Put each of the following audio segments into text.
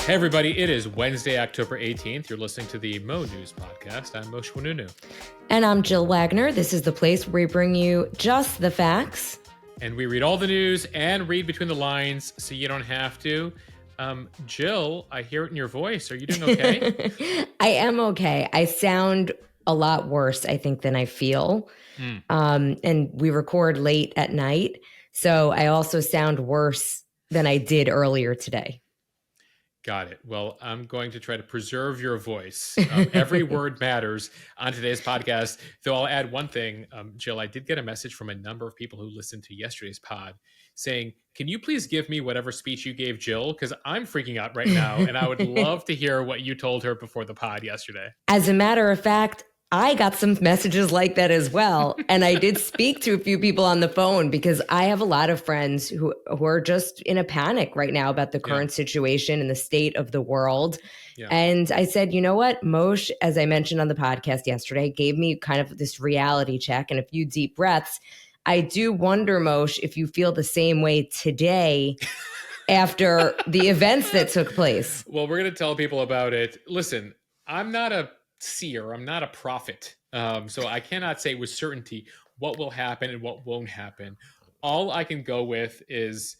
Hey, everybody. It is Wednesday, October 18th. You're listening to the Mo News podcast. I'm Moshe Wanunu. And I'm Jill Wagner. This is the place where we bring you just the facts. And we read all the news and read between the lines so you don't have to. Jill, I hear it in your voice. Are you doing okay? I am okay. I sound a lot worse, I think, than I feel. And we record late at night. So I also sound worse than I did earlier today. Got it. Well, I'm going to try to preserve your voice. Every word matters on today's podcast. Though I'll add one thing, Jill, I did get a message from a number of people who listened to yesterday's pod saying, can you please give me whatever speech you gave Jill? Because I'm freaking out right now, and I would love to hear what you told her before the pod yesterday. As a matter of fact, I got some messages like that as well. And I did speak to a few people on the phone because I have a lot of friends who are just in a panic right now about the current situation and the state of the world. Yeah. And I said, you know what? Moshe, as I mentioned on the podcast yesterday, gave me kind of this reality check and a few deep breaths. I do wonder, Moshe, if you feel the same way today after the events that took place. Well, we're going to tell people about it. Listen, I'm not a seer. I'm not a prophet. So I cannot say with certainty what will happen and what won't happen. All I can go with is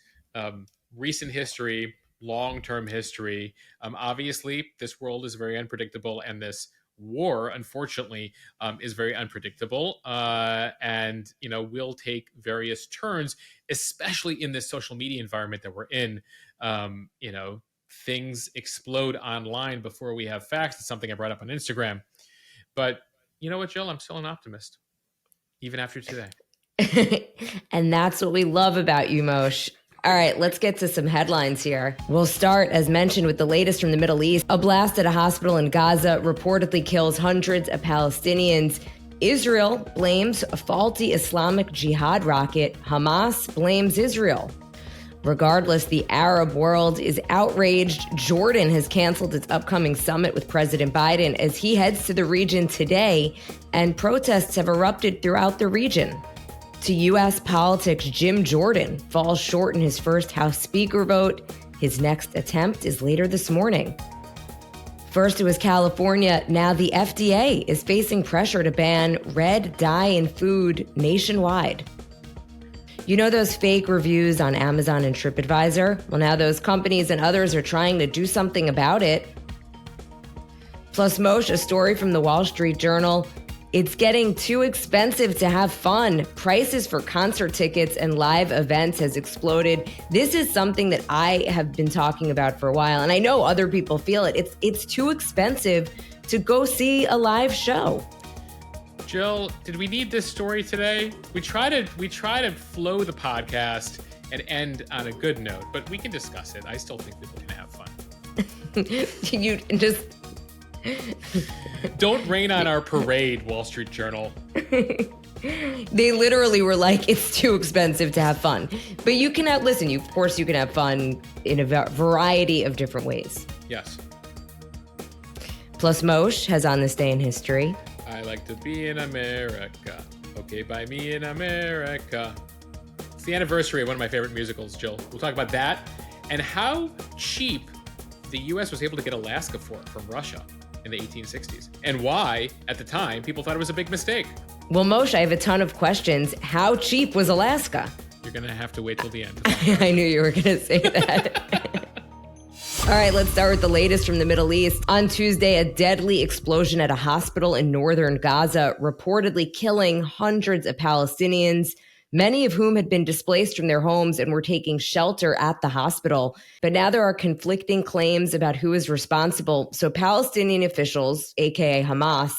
recent history, long-term history. Obviously, this world is very unpredictable, and this war, unfortunately, is very unpredictable. And, you know, will take various turns, especially in this social media environment that we're in. You know, things explode online before we have facts. It's something I brought up on Instagram. But you know what, Jill? I'm still an optimist, even after today. And that's what we love about you, Moshe. All right, let's get to some headlines here. We'll start, as mentioned, with the latest from the Middle East. A blast at a hospital in Gaza reportedly kills hundreds of Palestinians. Israel blames a faulty Islamic Jihad rocket. Hamas blames Israel. Regardless, the Arab world is outraged. Jordan has canceled its upcoming summit with President Biden as he heads to the region today, and protests have erupted throughout the region. To U.S. politics, Jim Jordan falls short in his first House Speaker vote. His next attempt is later this morning. First, it was California. Now the FDA is facing pressure to ban red dye in food nationwide. You know those fake reviews on Amazon and Tripadvisor? Well, now those companies and others are trying to do something about it. Plus, Moshe, a story from the Wall Street Journal. It's getting too expensive to have fun. Prices for concert tickets and live events has exploded. This is something that I have been talking about for a while, and I know other people feel it. It's too expensive to go see a live show. Jill, did we need this story today? We try to flow the podcast and end on a good note, but we can discuss it. I still think people can have fun. You just don't rain on our parade, Wall Street Journal. They literally were like, it's too expensive to have fun. But you can have, listen, of course you can have fun in a variety of different ways. Yes. Plus, Moshe has on this day in history. I like to be in America. Okay, by me in America. It's the anniversary of one of my favorite musicals, Jill. We'll talk about that and how cheap the U.S. was able to get Alaska from Russia in the 1860s, and why, at the time, people thought it was a big mistake. Well, Moshe, I have a ton of questions. How cheap was Alaska? You're going to have to wait till the end. I knew you were going to say that. All right, let's start with the latest from the Middle East. On Tuesday, a deadly explosion at a hospital in northern Gaza, reportedly killing hundreds of Palestinians, many of whom had been displaced from their homes and were taking shelter at the hospital. But now there are conflicting claims about who is responsible. So Palestinian officials, aka Hamas,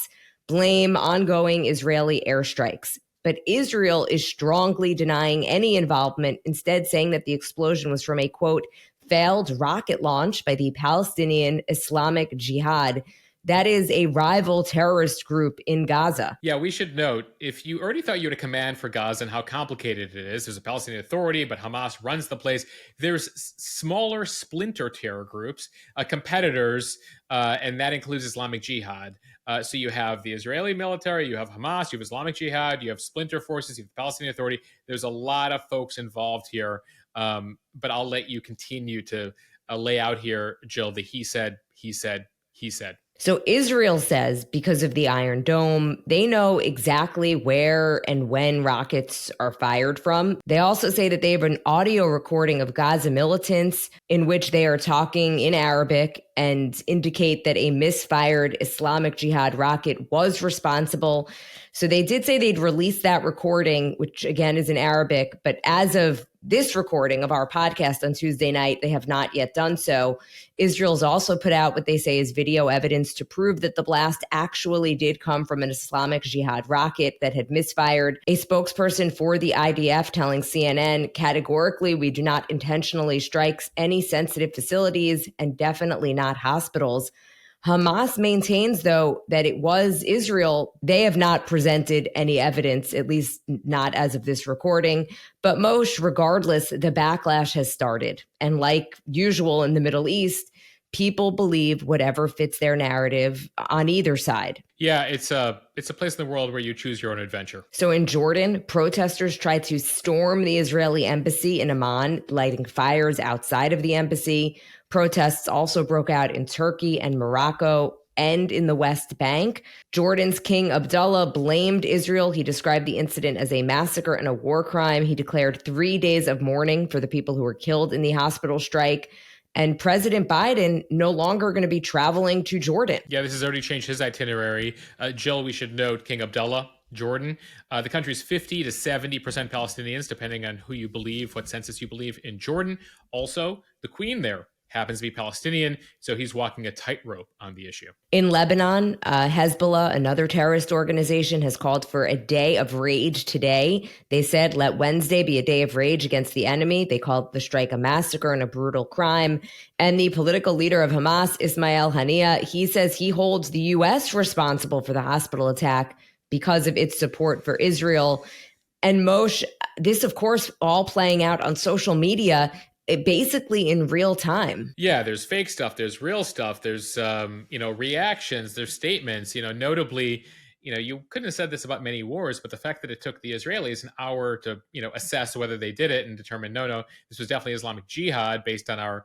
blame ongoing Israeli airstrikes. But Israel is strongly denying any involvement, instead saying that the explosion was from a, quote, failed rocket launch by the Palestinian Islamic Jihad. That is a rival terrorist group in Gaza. Yeah, we should note, if you already thought you had a command for Gaza and how complicated it is, there's a Palestinian Authority, but Hamas runs the place. There's smaller splinter terror groups, competitors, and that includes Islamic Jihad. So you have the Israeli military, you have Hamas, you have Islamic Jihad, you have splinter forces, you have the Palestinian Authority. There's a lot of folks involved here, but I'll let you continue to lay out here, Jill, the he said, he said, he said. So Israel says because of the Iron Dome, they know exactly where and when rockets are fired from. They also say that they have an audio recording of Gaza militants in which they are talking in Arabic and indicate that a misfired Islamic Jihad rocket was responsible. So they did say they'd release that recording, which again is in Arabic, but as of this recording of our podcast on Tuesday night, they have not yet done so. Israel's also put out what they say is video evidence to prove that the blast actually did come from an Islamic Jihad rocket that had misfired. A spokesperson for the IDF telling CNN, categorically, we do not intentionally strike any sensitive facilities and definitely not hospitals. Hamas maintains, though, that it was Israel. They have not presented any evidence, at least not as of this recording. But Moshe, regardless, the backlash has started. And like usual in the Middle East, people believe whatever fits their narrative on either side. Yeah, it's a place in the world where you choose your own adventure. So in Jordan, protesters tried to storm the Israeli embassy in Amman, lighting fires outside of the embassy. Protests also broke out in Turkey and Morocco and in the West Bank. Jordan's King Abdullah blamed Israel. He described the incident as a massacre and a war crime. He declared 3 days of mourning for the people who were killed in the hospital strike. And President Biden no longer going to be traveling to Jordan. Yeah, this has already changed his itinerary. Jill, we should note King Abdullah, Jordan. The country's 50 to 70% Palestinians, depending on who you believe, what census you believe in Jordan. Also, the Queen there happens to be Palestinian, so he's walking a tightrope on the issue. In Lebanon, Hezbollah, another terrorist organization, has called for a day of rage today. They said, let Wednesday be a day of rage against the enemy. They called the strike a massacre and a brutal crime. And the political leader of Hamas, Ismail Haniyeh, he says he holds the U.S. responsible for the hospital attack because of its support for Israel. And Moshe, this, of course, all playing out on social media, basically in real time. Yeah, there's fake stuff, there's real stuff, there's reactions, there's statements. Notably, you couldn't have said this about many wars, but the fact that it took the Israelis an hour to assess whether they did it and determine no, this was definitely Islamic Jihad based on our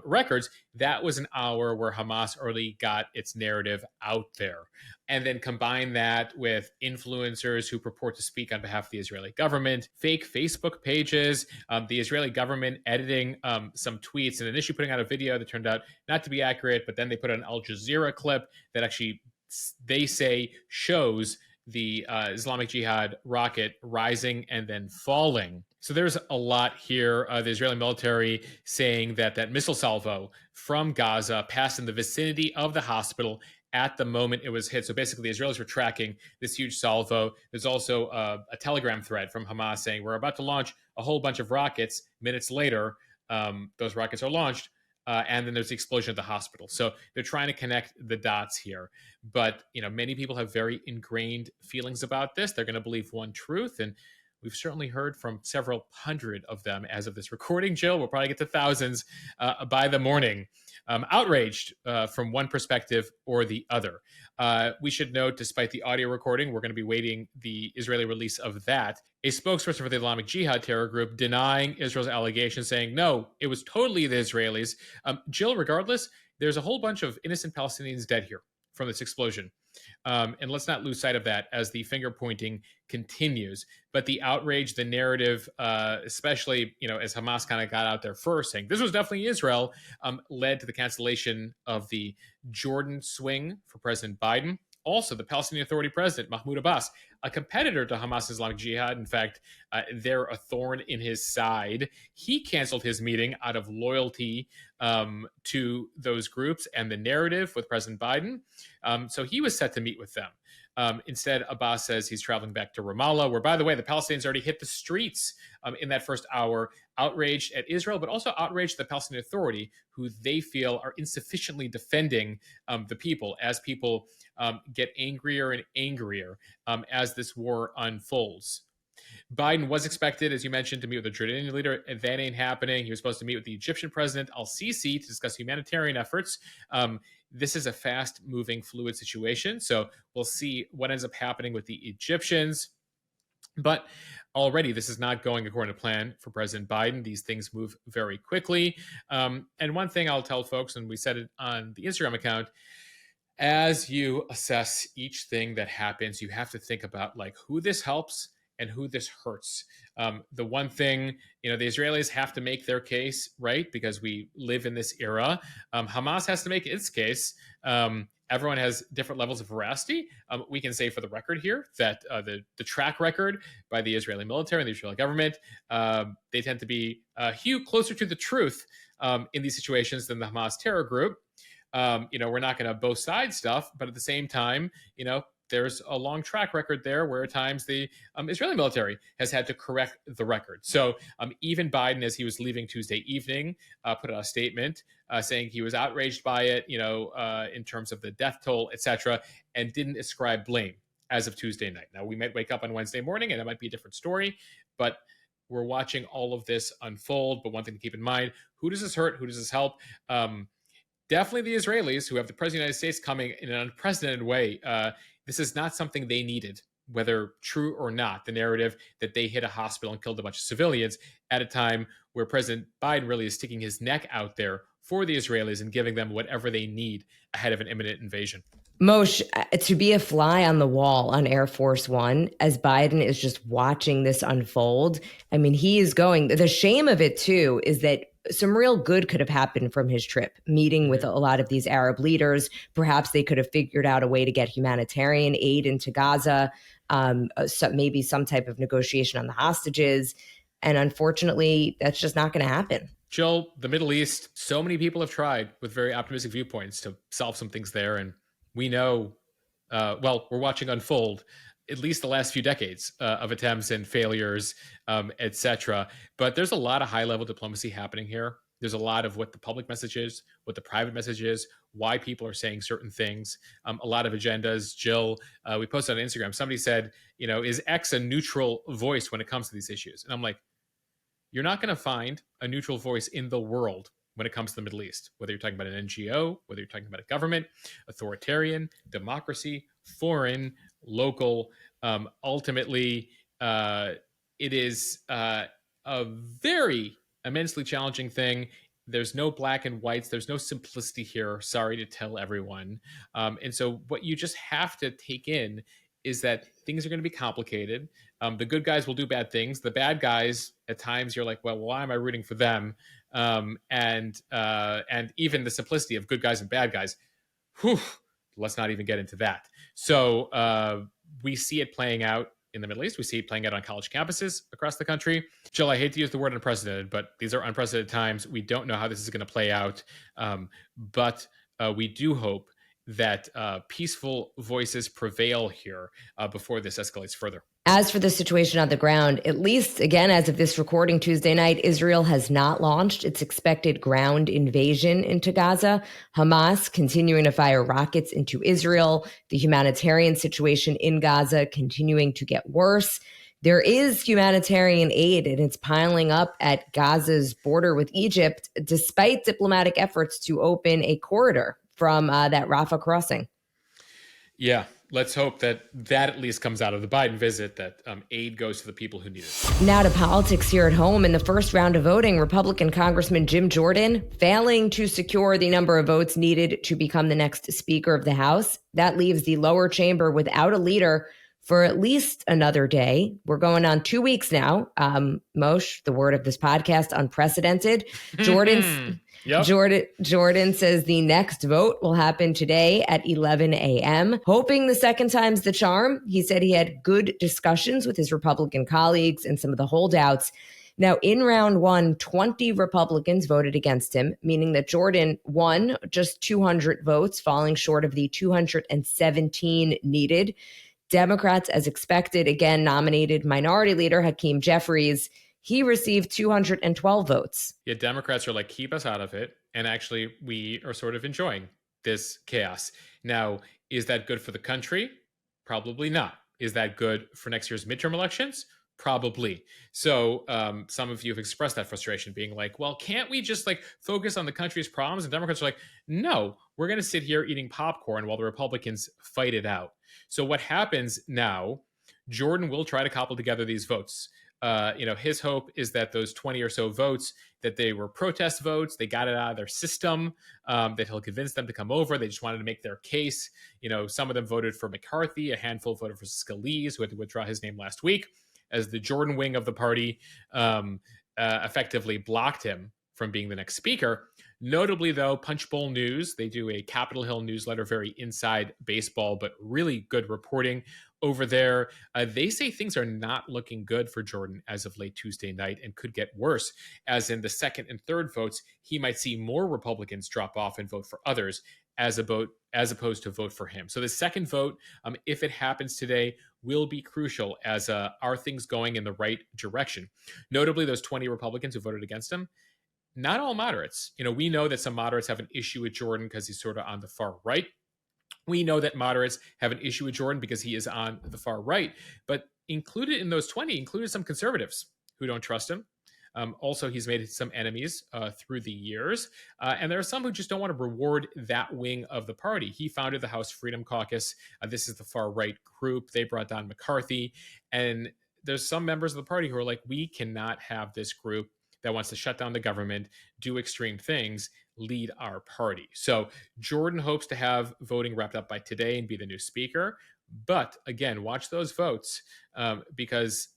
records. That was an hour where Hamas already got its narrative out there. And then combine that with influencers who purport to speak on behalf of the Israeli government, fake Facebook pages, the Israeli government editing some tweets, and initially putting out a video that turned out not to be accurate, but then they put an Al Jazeera clip that actually, they say, shows the Islamic Jihad rocket rising and then falling. So there's a lot here. The Israeli military saying that missile salvo from Gaza passed in the vicinity of the hospital at the moment it was hit. So basically, the Israelis were tracking this huge salvo. There's also a telegram thread from Hamas saying, we're about to launch a whole bunch of rockets. Minutes later, those rockets are launched. And then there's the explosion at the hospital. So they're trying to connect the dots here. But, many people have very ingrained feelings about this. They're going to believe one truth. And we've certainly heard from several hundred of them as of this recording, Jill. We'll probably get to thousands by the morning. Outraged from one perspective or the other. We should note, despite the audio recording, we're going to be waiting the Israeli release of that. A spokesperson for the Islamic Jihad terror group denying Israel's allegations, saying, no, it was totally the Israelis. Jill, regardless, there's a whole bunch of innocent Palestinians dead here from this explosion. And let's not lose sight of that as the finger pointing continues. But the outrage, the narrative, especially, as Hamas kind of got out there first saying this was definitely Israel, led to the cancellation of the Jordan swing for President Biden. Also, the Palestinian Authority president, Mahmoud Abbas, a competitor to Hamas Islamic Jihad. In fact, they're a thorn in his side. He canceled his meeting out of loyalty to those groups and the narrative with President Biden. So he was set to meet with them. Instead, Abbas says he's traveling back to Ramallah, where, by the way, the Palestinians already hit the streets in that first hour, outraged at Israel, but also outraged at the Palestinian Authority, who they feel are insufficiently defending the people as people get angrier and angrier as this war unfolds. Biden was expected, as you mentioned, to meet with the Jordanian leader. That ain't happening. He was supposed to meet with the Egyptian president, al-Sisi, to discuss humanitarian efforts. This is a fast-moving, fluid situation, so we'll see what ends up happening with the Egyptians. But already, this is not going according to plan for President Biden. These things move very quickly. And one thing I'll tell folks, and we said it on the Instagram account, as you assess each thing that happens, you have to think about like who this helps and who this hurts. The one thing, the Israelis have to make their case, right? Because we live in this era. Hamas has to make its case. Everyone has different levels of veracity. We can say for the record here that the track record by the Israeli military and the Israeli government, they tend to be a hue closer to the truth in these situations than the Hamas terror group. We're not going to both sides stuff, but at the same time, there's a long track record there where at times the Israeli military has had to correct the record. So even Biden, as he was leaving Tuesday evening, put out a statement saying he was outraged by it, in terms of the death toll, etc., and didn't ascribe blame as of Tuesday night. Now, we might wake up on Wednesday morning and it might be a different story, but we're watching all of this unfold. But one thing to keep in mind, who does this hurt? Who does this help? Definitely the Israelis, who have the President of the United States coming in an unprecedented way. This is not something they needed, whether true or not, the narrative that they hit a hospital and killed a bunch of civilians at a time where President Biden really is sticking his neck out there for the Israelis and giving them whatever they need ahead of an imminent invasion. Moshe, to be a fly on the wall on Air Force One as Biden is just watching this unfold, I mean, he is going. The shame of it, too, is that some real good could have happened from his trip, meeting with a lot of these Arab leaders. Perhaps they could have figured out a way to get humanitarian aid into Gaza, maybe some type of negotiation on the hostages. And unfortunately, that's just not going to happen. Jill, the Middle East, so many people have tried with very optimistic viewpoints to solve some things there. And we know, we're watching unfold at least the last few decades of attempts and failures, etc. But there's a lot of high-level diplomacy happening here. There's a lot of what the public message is, what the private message is, why people are saying certain things, a lot of agendas. Jill, we posted on Instagram, somebody said, is X a neutral voice when it comes to these issues? And I'm like, you're not going to find a neutral voice in the world when it comes to the Middle East, whether you're talking about an NGO, whether you're talking about a government, authoritarian, democracy, foreign, local. Ultimately, it is a very immensely challenging thing. There's no black and whites. There's no simplicity here. Sorry to tell everyone. And so what you just have to take in is that things are going to be complicated. The good guys will do bad things. The bad guys, at times, you're like, well, why am I rooting for them? And even the simplicity of good guys and bad guys, let's not even get into that. So we see it playing out in the Middle East. We see it playing out on college campuses across the country. Jill, I hate to use the word unprecedented, but these are unprecedented times. We don't know how this is going to play out. But we do hope that peaceful voices prevail here before this escalates further. As for the situation on the ground, at least, again, as of this recording Tuesday night, Israel has not launched its expected ground invasion into Gaza. Hamas continuing to fire rockets into Israel. The humanitarian situation in Gaza continuing to get worse. There is humanitarian aid, and it's piling up at Gaza's border with Egypt, despite diplomatic efforts to open a corridor from that Rafah crossing. Yeah, let's hope that at least comes out of the Biden visit, that aid goes to the people who need it. Now to politics here at home. In the first round of voting, Republican Congressman Jim Jordan failing to secure the number of votes needed to become the next Speaker of the House. That leaves the lower chamber without a leader for at least another day. We're going on 2 weeks now. Moshe, the word of this podcast, unprecedented. Yep. Jordan says the next vote will happen today at 11 a.m. Hoping the second time's the charm. He said he had good discussions with his Republican colleagues and some of the holdouts. Now, in round one, 20 Republicans voted against him, meaning that Jordan won just 200 votes, falling short of the 217 needed. Democrats, as expected, again nominated Minority Leader Hakeem Jeffries. He received 212 votes. Yeah, Democrats are like, keep us out of it. And actually, we are sort of enjoying this chaos. Now, is that good for the country? Probably not. Is that good for next year's midterm elections? Probably. So some of you have expressed that frustration, being like, well, can't we just focus on the country's problems? And Democrats are like, no, we're going to sit here eating popcorn while the Republicans fight it out. So what happens now, Jordan will try to cobble together these votes. His hope is that those 20 or so votes, that they were protest votes, they got it out of their system, that he'll convince them to come over. They just wanted to make their case. Some of them voted for McCarthy, a handful voted for Scalise, who had to withdraw his name last week, as the Jordan wing of the party effectively blocked him from being the next speaker. Notably, though, Punchbowl News, they do a Capitol Hill newsletter, very inside baseball, but really good reporting over there. They say things are not looking good for Jordan as of late Tuesday night and could get worse, as in the second and third votes, he might see more Republicans drop off and vote for others as opposed to vote for him. So the second vote, if it happens today, will be crucial, as are things going in the right direction. Notably, those 20 Republicans who voted against him, not all moderates. We know that some moderates have an issue with Jordan because he's sort of on the far right. We know that moderates have an issue with Jordan because he is on the far right. But included in those 20 included some conservatives who don't trust him. Also, he's made some enemies through the years. And there are some who just don't want to reward that wing of the party. He founded the House Freedom Caucus. This is the far right group. They brought down McCarthy. And there's some members of the party who are like, we cannot have this group that wants to shut down the government, do extreme things, lead our party. So Jordan hopes to have voting wrapped up by today and be the new speaker. But again, watch those votes because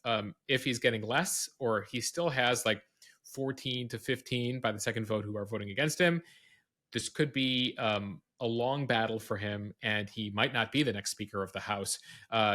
if he's getting less, or he still has like 14 to 15 by the second vote who are voting against him, this could be a long battle for him, and he might not be the next Speaker of the House.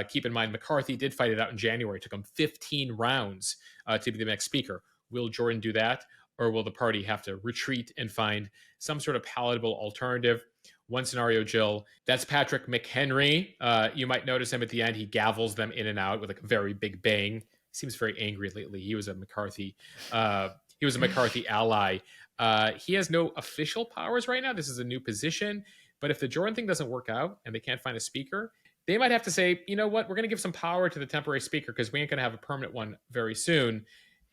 Keep in mind, McCarthy did fight it out in January. It took him 15 rounds to be the next Speaker. Will Jordan do that, or will the party have to retreat and find some sort of palatable alternative? One scenario, Jill, that's Patrick McHenry. You might notice him at the end. He gavels them in and out with a very big bang. He seems very angry lately. He was a McCarthy ally. He has no official powers right now. This is a new position. But if the Jordan thing doesn't work out and they can't find a speaker, they might have to say, you know what, we're going to give some power to the temporary speaker because we ain't going to have a permanent one very soon.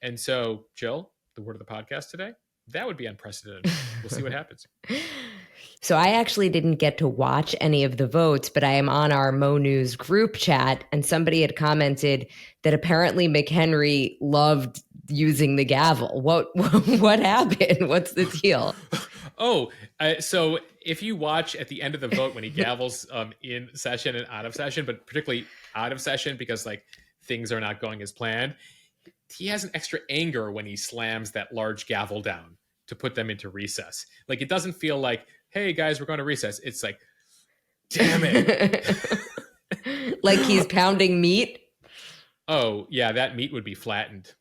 And so, Jill, the word of the podcast today, that would be unprecedented. We'll see what happens. So I actually didn't get to watch any of the votes, but I am on our Mo News group chat, and somebody had commented that apparently McHenry loved using the gavel. What happened? What's the deal? So if you watch at the end of the vote when he gavels in session and out of session, but particularly out of session because like things are not going as planned, he has an extra anger when he slams that large gavel down to put them into recess. Like, it doesn't feel like, hey guys, we're going to recess. It's like, damn it. Like he's pounding meat. Oh yeah, that meat would be flattened.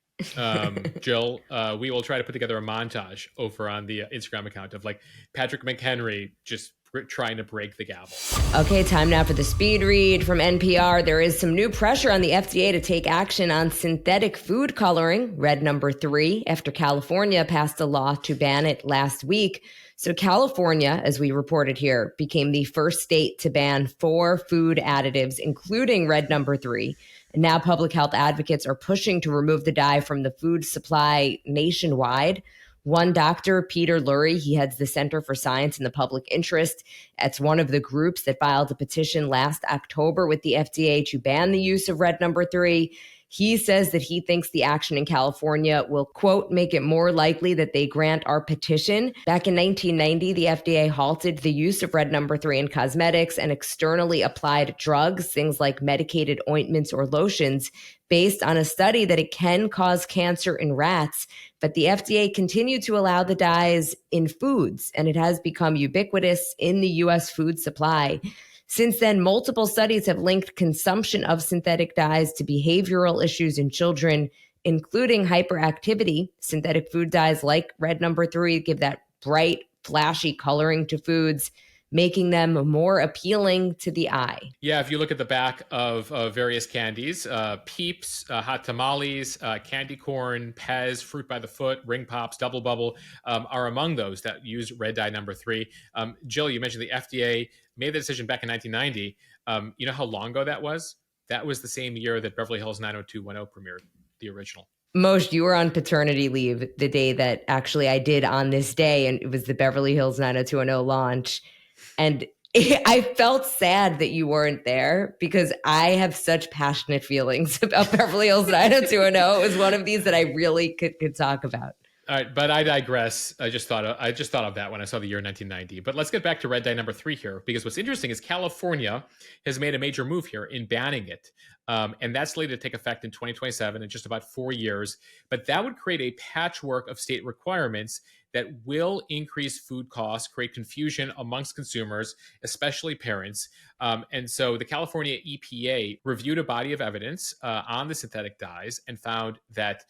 Jill, we will try to put together a montage over on the Instagram account of like Patrick McHenry just trying to break the gavel. Okay, time now for the speed read from NPR. There is some new pressure on the FDA to take action on synthetic food coloring, red number 3, after California passed a law to ban it last week. So California, as we reported here, became the first state to ban 4 food additives, including red number 3. And now public health advocates are pushing to remove the dye from the food supply nationwide. One doctor, Peter Lurie, he heads the Center for Science and the Public Interest. It's one of the groups that filed a petition last October with the FDA to ban the use of red number 3. He says that he thinks the action in California will, quote, make it more likely that they grant our petition. Back in 1990, the FDA halted the use of red number 3 in cosmetics and externally applied drugs, things like medicated ointments or lotions, based on a study that it can cause cancer in rats. But the FDA continued to allow the dyes in foods, and it has become ubiquitous in the U.S. food supply. Since then, multiple studies have linked consumption of synthetic dyes to behavioral issues in children, including hyperactivity. Synthetic food dyes like red number 3 give that bright, flashy coloring to foods, making them more appealing to the eye. Yeah, if you look at the back of various candies, Peeps, Hot Tamales, Candy Corn, Pez, Fruit by the Foot, Ring Pops, Double Bubble are among those that use red dye number 3. Jill, you mentioned the FDA made the decision back in 1990. You know how long ago that was? That was the same year that Beverly Hills 90210 premiered, the original. Moshe, you were on paternity leave the day that actually I did on this day, and it was the Beverly Hills 90210 launch. And I felt sad that you weren't there because I have such passionate feelings about Beverly Hills 90210. It was one of these that I really could talk about. All right, but I digress. I just thought of that when I saw the year 1990. But let's get back to red dye number 3 here, because what's interesting is California has made a major move here in banning it, and that's slated to take effect in 2027, in just about 4 years. But that would create a patchwork of state requirements that will increase food costs, create confusion amongst consumers, especially parents. And so the California EPA reviewed a body of evidence on the synthetic dyes and found that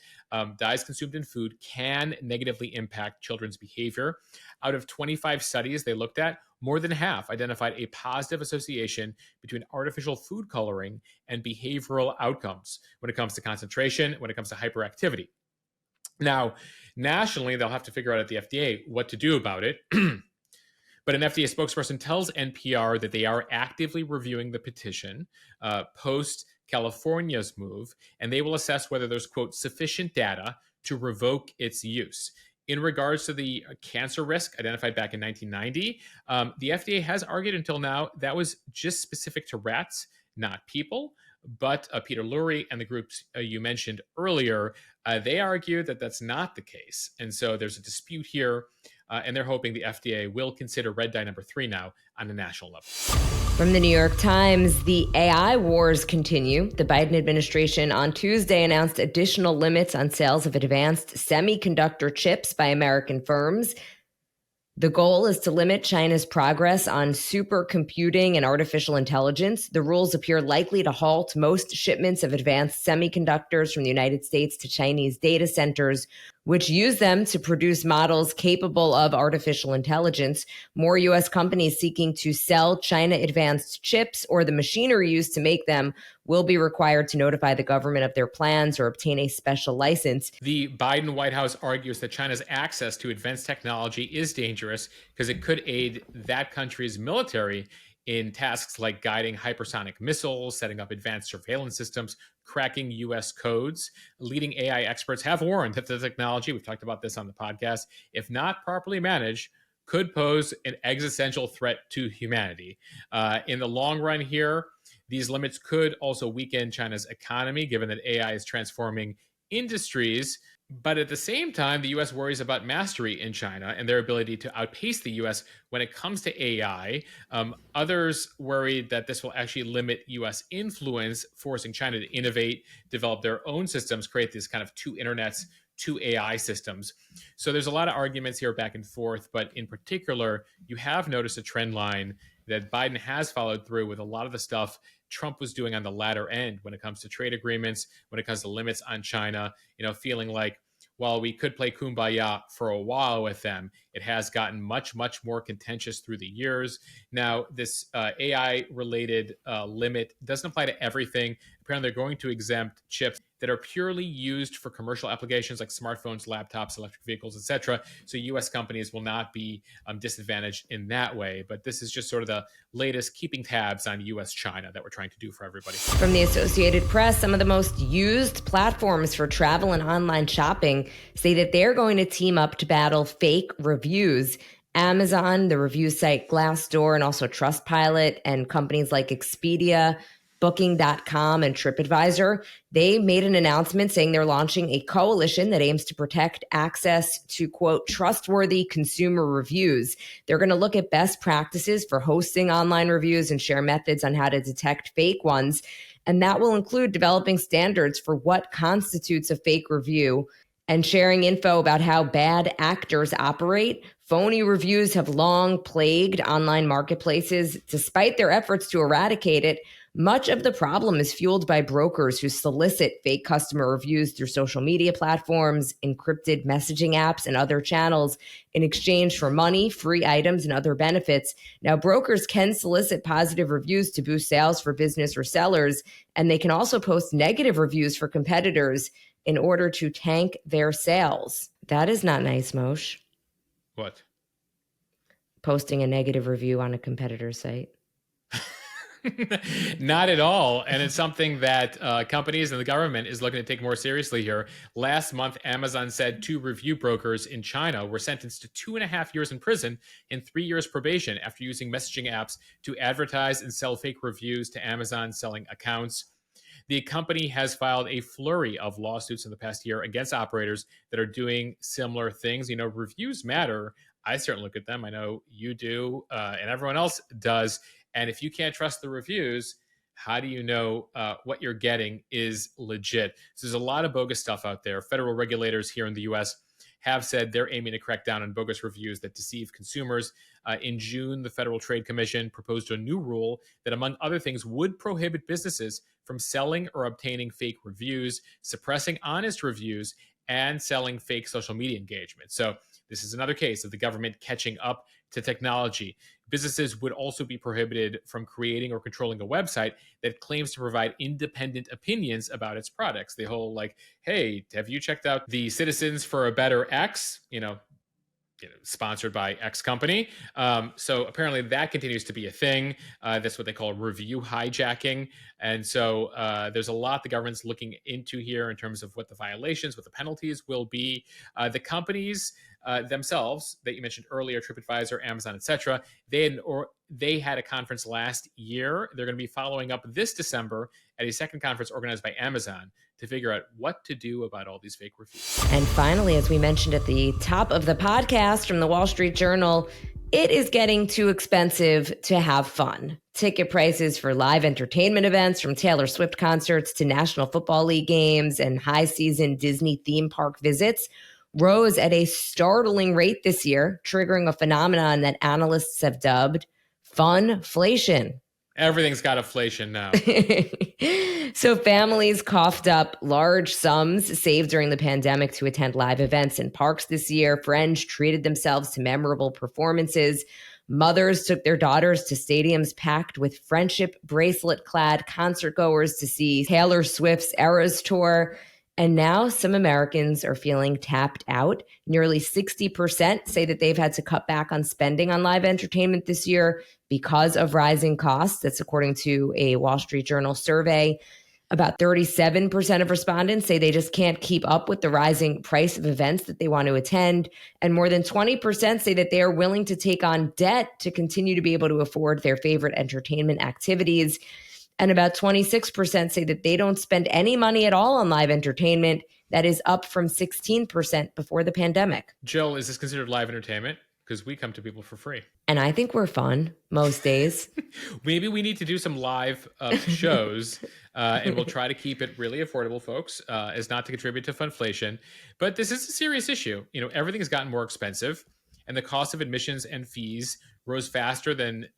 dyes consumed in food can negatively impact children's behavior. Out of 25 studies they looked at, more than half identified a positive association between artificial food coloring and behavioral outcomes when it comes to concentration, when it comes to hyperactivity. Now, nationally, they'll have to figure out at the FDA what to do about it. But an FDA spokesperson tells NPR that they are actively reviewing the petition post California's move, and they will assess whether there's, quote, sufficient data to revoke its use. In regards to the cancer risk identified back in 1990, the FDA has argued until now that was just specific to rats, not people. But Peter Lurie and the groups you mentioned earlier, they argue that that's not the case. And so there's a dispute here, and they're hoping the FDA will consider red dye number 3 now on a national level. From the New York Times, the AI wars continue. The Biden administration on Tuesday announced additional limits on sales of advanced semiconductor chips by American firms. The goal is to limit China's progress on supercomputing and artificial intelligence. The rules appear likely to halt most shipments of advanced semiconductors from the United States to Chinese data centers, which use them to produce models capable of artificial intelligence. More U.S. companies seeking to sell China advanced chips or the machinery used to make them will be required to notify the government of their plans or obtain a special license. The Biden White House argues that China's access to advanced technology is dangerous because it could aid that country's military in tasks like guiding hypersonic missiles, setting up advanced surveillance systems, cracking U.S. codes. Leading AI experts have warned that the technology, we've talked about this on the podcast, if not properly managed, could pose an existential threat to humanity. In the long run here, these limits could also weaken China's economy, given that AI is transforming industries. But at the same time, the U.S. worries about mastery in China and their ability to outpace the U.S. when it comes to AI. Others worry that this will actually limit U.S. influence, forcing China to innovate, develop their own systems, create this kind of two internets, two AI systems. So there's a lot of arguments here back and forth, but in particular, you have noticed a trend line that Biden has followed through with a lot of the stuff Trump was doing on the latter end when it comes to trade agreements, when it comes to limits on China, feeling like, while we could play kumbaya for a while with them, it has gotten much, much more contentious through the years. Now, this AI-related limit doesn't apply to everything. Apparently, they're going to exempt chips that are purely used for commercial applications like smartphones, laptops, electric vehicles, etc. So U.S. companies will not be disadvantaged in that way. But this is just sort of the latest keeping tabs on U.S.-China that we're trying to do for everybody. From the Associated Press, some of the most used platforms for travel and online shopping say that they're going to team up to battle fake reviews. Amazon, the review site Glassdoor, and also Trustpilot, and companies like Expedia, Booking.com, and Tripadvisor, they made an announcement saying they're launching a coalition that aims to protect access to, quote, trustworthy consumer reviews. They're going to look at best practices for hosting online reviews and share methods on how to detect fake ones. And that will include developing standards for what constitutes a fake review and sharing info about how bad actors operate. Phony reviews have long plagued online marketplaces. Despite their efforts to eradicate it, much of the problem is fueled by brokers who solicit fake customer reviews through social media platforms, encrypted messaging apps, and other channels in exchange for money, free items, and other benefits. Now, brokers can solicit positive reviews to boost sales for business or sellers, and they can also post negative reviews for competitors in order to tank their sales. That is not nice, Moshe. What? Posting a negative review on a competitor's site. Not at all. And it's something that companies and the government is looking to take more seriously here. Last month, Amazon said 2 review brokers in China were sentenced to 2.5 years in prison and 3 years probation after using messaging apps to advertise and sell fake reviews to Amazon selling accounts. The company has filed a flurry of lawsuits in the past year against operators that are doing similar things. Reviews matter. I certainly look at them. I know you do, and everyone else does. And if you can't trust the reviews, how do you know what you're getting is legit? So there's a lot of bogus stuff out there. Federal regulators here in the US have said they're aiming to crack down on bogus reviews that deceive consumers. In June, the Federal Trade Commission proposed a new rule that, among other things, would prohibit businesses from selling or obtaining fake reviews, suppressing honest reviews, and selling fake social media engagement. So this is another case of the government catching up to technology. Businesses would also be prohibited from creating or controlling a website that claims to provide independent opinions about its products. The whole hey, have you checked out the Citizens for a Better X? Sponsored by X company. So apparently that continues to be a thing. That's what they call review hijacking. And so there's a lot the government's looking into here in terms of what the violations, what the penalties will be. The companies themselves that you mentioned earlier, Tripadvisor, Amazon, etc., they had a conference last year. They're going to be following up this December at a second conference organized by Amazon to figure out what to do about all these fake reviews. And finally, as we mentioned at the top of the podcast from the Wall Street Journal, it is getting too expensive to have fun. Ticket prices for live entertainment events, from Taylor Swift concerts to National Football League games and high season Disney theme park visits, rose at a startling rate this year, triggering a phenomenon that analysts have dubbed Fun-flation. Everything's got inflation now. So families coughed up large sums saved during the pandemic to attend live events in parks this year. Friends treated themselves to memorable performances. Mothers took their daughters to stadiums packed with friendship bracelet-clad concertgoers to see Taylor Swift's Eras Tour. And now some Americans are feeling tapped out. Nearly 60% say that they've had to cut back on spending on live entertainment this year because of rising costs. That's according to a Wall Street Journal survey. About 37% of respondents say they just can't keep up with the rising price of events that they want to attend. And more than 20% say that they are willing to take on debt to continue to be able to afford their favorite entertainment activities. And about 26% say that they don't spend any money at all on live entertainment. That is up from 16% before the pandemic. Jill, is this considered live entertainment? Because we come to people for free. And I think we're fun most days. Maybe we need to do some live shows, and we'll try to keep it really affordable, folks, as not to contribute to funflation. But this is a serious issue. Everything has gotten more expensive, and the cost of admissions and fees rose faster than,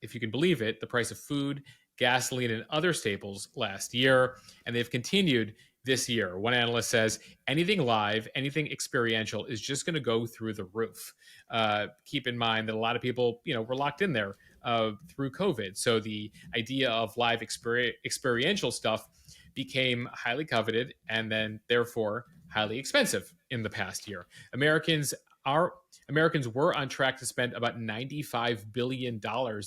if you can believe it, the price of food, gasoline, and other staples last year, and they've continued this year. One analyst says anything live, anything experiential is just going to go through the roof. Keep in mind that a lot of people, were locked in there through COVID. So the idea of live experiential stuff became highly coveted and then therefore highly expensive in the past year. Americans were on track to spend about $95 billion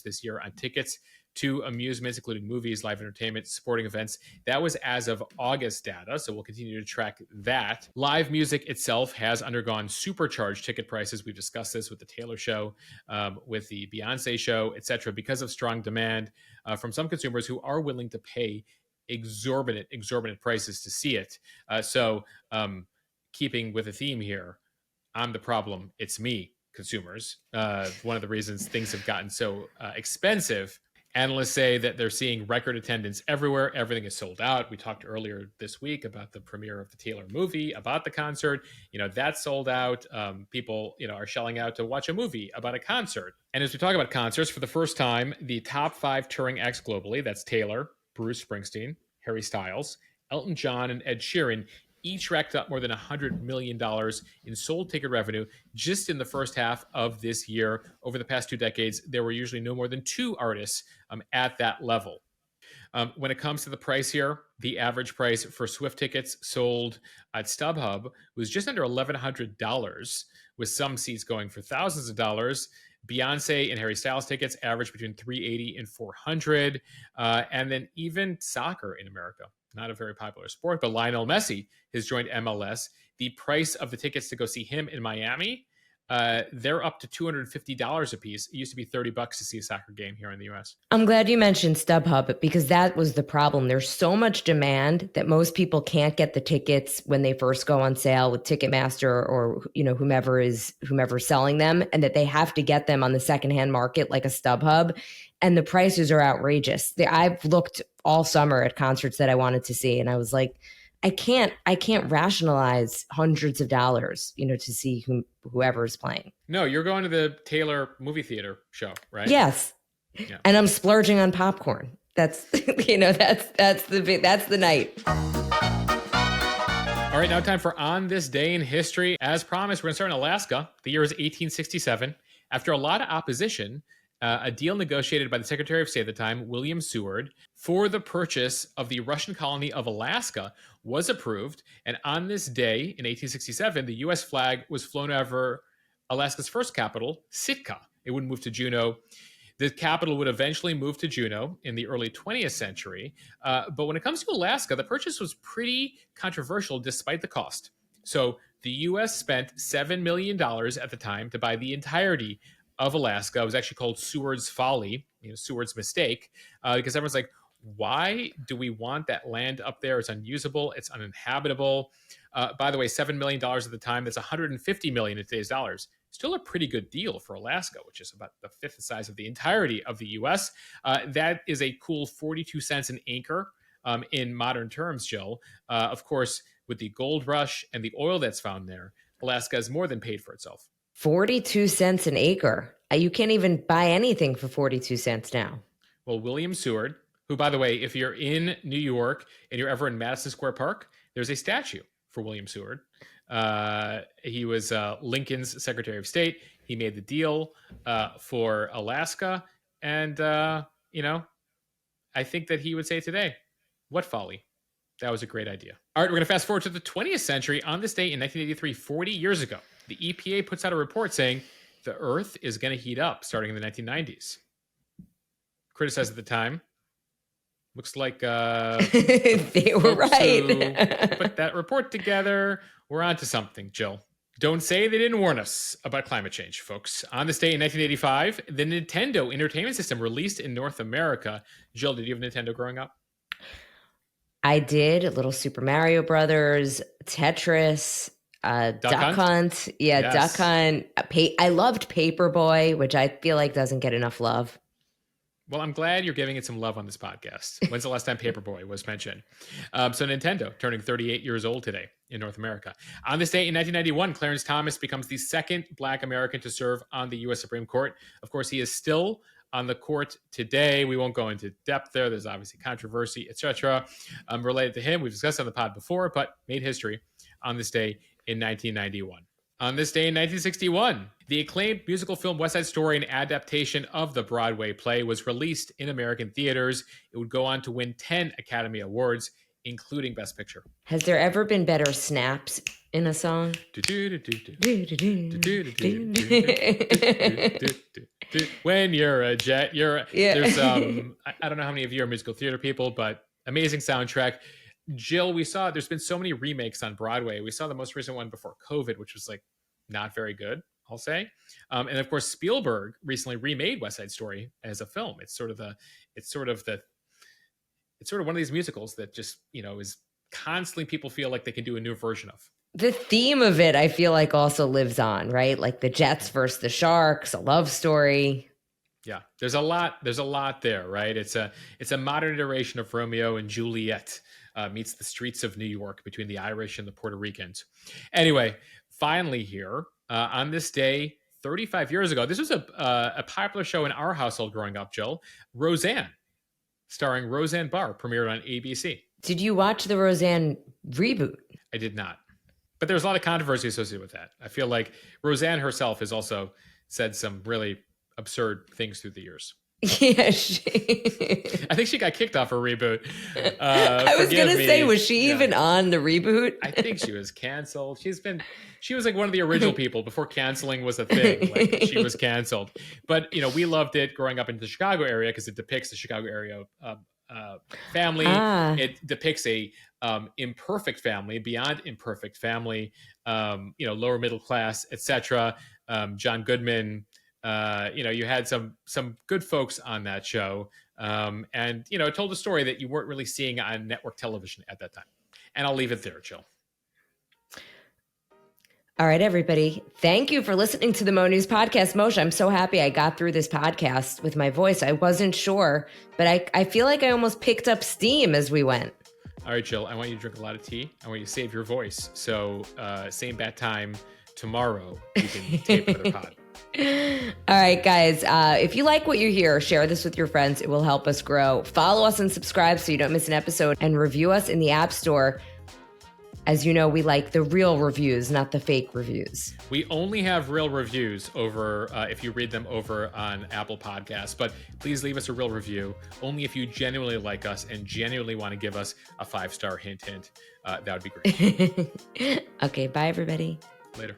this year on tickets to amusements, including movies, live entertainment, sporting events. That was as of August data, so we'll continue to track that. Live music itself has undergone supercharged ticket prices. We've discussed this with the Taylor show, with the Beyonce show, etc., because of strong demand from some consumers who are willing to pay exorbitant prices to see it. So keeping with a theme here, I'm the problem, it's me, consumers. One of the reasons things have gotten so expensive. Analysts say that they're seeing record attendance everywhere. Everything is sold out. We talked earlier this week about the premiere of the Taylor movie, about the concert. That's sold out. People, are shelling out to watch a movie about a concert. And as we talk about concerts, for the first time, the top 5 touring acts globally, that's Taylor, Bruce Springsteen, Harry Styles, Elton John, and Ed Sheeran, each racked up more than $100 million in sold ticket revenue just in the first half of this year. Over the past 2 decades, there were usually no more than 2 artists at that level. When it comes to the price here, the average price for Swift tickets sold at StubHub was just under $1,100, with some seats going for thousands of dollars. Beyonce and Harry Styles tickets average between 380 and 400. And then even soccer in America, not a very popular sport, but Lionel Messi has joined MLS. The price of the tickets to go see him in Miami, they're up to $250 a piece. It used to be $30 to see a soccer game here in the US. I'm glad you mentioned StubHub because that was the problem. There's so much demand that most people can't get the tickets when they first go on sale with Ticketmaster or whomever's selling them, and that they have to get them on the secondhand market like a StubHub, and the prices are outrageous. I've looked all summer at concerts that I wanted to see, and I was like, I can't rationalize hundreds of dollars, to see whoever is playing. No, you're going to the Taylor movie theater show, right? Yes. Yeah. And I'm splurging on popcorn. That's that's the night. All right, now time for On This Day in History. As promised, we're going to start in Alaska. The year is 1867. After a lot of opposition, a deal negotiated by the Secretary of State at the time, William Seward, for the purchase of the Russian colony of Alaska was approved. And on this day in 1867, the U.S. flag was flown over Alaska's first capital, Sitka. It would move to Juneau. The capital would eventually move to Juneau in the early 20th century. But when it comes to Alaska, the purchase was pretty controversial despite the cost. So the U.S. spent $7 million at the time to buy the entirety of Alaska. It was actually called Seward's Folly, Seward's mistake, because everyone's like, why do we want that land up there? It's unusable. It's uninhabitable. By the way, $7 million at the time, that's $150 million in today's dollars. Still a pretty good deal for Alaska, which is about the fifth the size of the entirety of the U.S. That is a cool 42 cents an acre in modern terms, Jill. Of course, with the gold rush and the oil that's found there, Alaska has more than paid for itself. 42 cents an acre. You can't even buy anything for 42 cents now. Well, William Seward, who, by the way, if you're in New York and you're ever in Madison Square Park, there's a statue for William Seward. He was Lincoln's Secretary of State. He made the deal for Alaska. And, I think that he would say today, what folly. That was a great idea. All right, we're going to fast forward to the 20th century. On this date in 1983, 40 years ago, the EPA puts out a report saying the Earth is going to heat up starting in the 1990s. Criticized at the time. Looks like they were right. Put that report together. We're on to something, Jill. Don't say they didn't warn us about climate change, folks. On this day in 1985, the Nintendo Entertainment System released in North America. Jill, did you have Nintendo growing up? I did. Little Super Mario Brothers, Tetris, Duck Hunt. Yeah, yes. Duck Hunt. I loved Paperboy, which I feel like doesn't get enough love. Well, I'm glad you're giving it some love on this podcast. When's the last time Paperboy was mentioned? So Nintendo turning 38 years old today in North America. On this day in 1991, Clarence Thomas becomes the second Black American to serve on the U.S. Supreme Court. Of course, he is still on the court today. We won't go into depth there. There's obviously controversy, etc. Related to him. We've discussed on the pod before, but made history on this day in 1991. On this day in 1961, the acclaimed musical film West Side Story, an adaptation of the Broadway play, was released in American theaters. It would go on to win 10 Academy Awards, including Best Picture. Has there ever been better snaps in a song? When you're a jet, there's I don't know how many of you are musical theater people, but amazing soundtrack. Jill, we saw there's been so many remakes on Broadway. We saw the most recent one before COVID, which was like not very good, I'll say. And of course, Spielberg recently remade West Side Story as a film. It's sort of one of these musicals that just, is constantly people feel like they can do a new version of. The theme of it, I feel like, also lives on, right? Like the Jets versus the Sharks, a love story. Yeah, there's a lot there, right? It's a modern iteration of Romeo and Juliet meets the streets of New York between the Irish and the Puerto Ricans. Anyway, finally here, on this day, 35 years ago, this was a popular show in our household growing up, Jill. Roseanne, starring Roseanne Barr, premiered on ABC. Did you watch the Roseanne reboot? I did not. But there's a lot of controversy associated with that. I feel like Roseanne herself has also said some really absurd things through the years. Yeah, I think she got kicked off her reboot. I was gonna say, was she Yeah. even on the reboot? I think she was canceled. She was like one of the original people before canceling was a thing. Like she was canceled. But we loved it growing up in the Chicago area because it depicts the Chicago area family. It depicts a imperfect family, beyond imperfect family. Lower middle class, etc. John Goodman. You had some good folks on that show, and it told a story that you weren't really seeing on network television at that time. And I'll leave it there, Jill. All right, everybody. Thank you for listening to the Mo News podcast. Moshe, I'm so happy I got through this podcast with my voice. I wasn't sure, but I feel like I almost picked up steam as we went. All right, Jill, I want you to drink a lot of tea. I want you to save your voice. So same bat time tomorrow, you can tape another pod. All right, guys. If you like what you hear, share this with your friends. It will help us grow. Follow us and subscribe so you don't miss an episode, and review us in the App Store. As you know, we like the real reviews, not the fake reviews. We only have real reviews over if you read them over on Apple Podcasts, but please leave us a real review. Only if you genuinely like us and genuinely want to give us a 5-star hint. That would be great. Okay, bye, everybody. Later.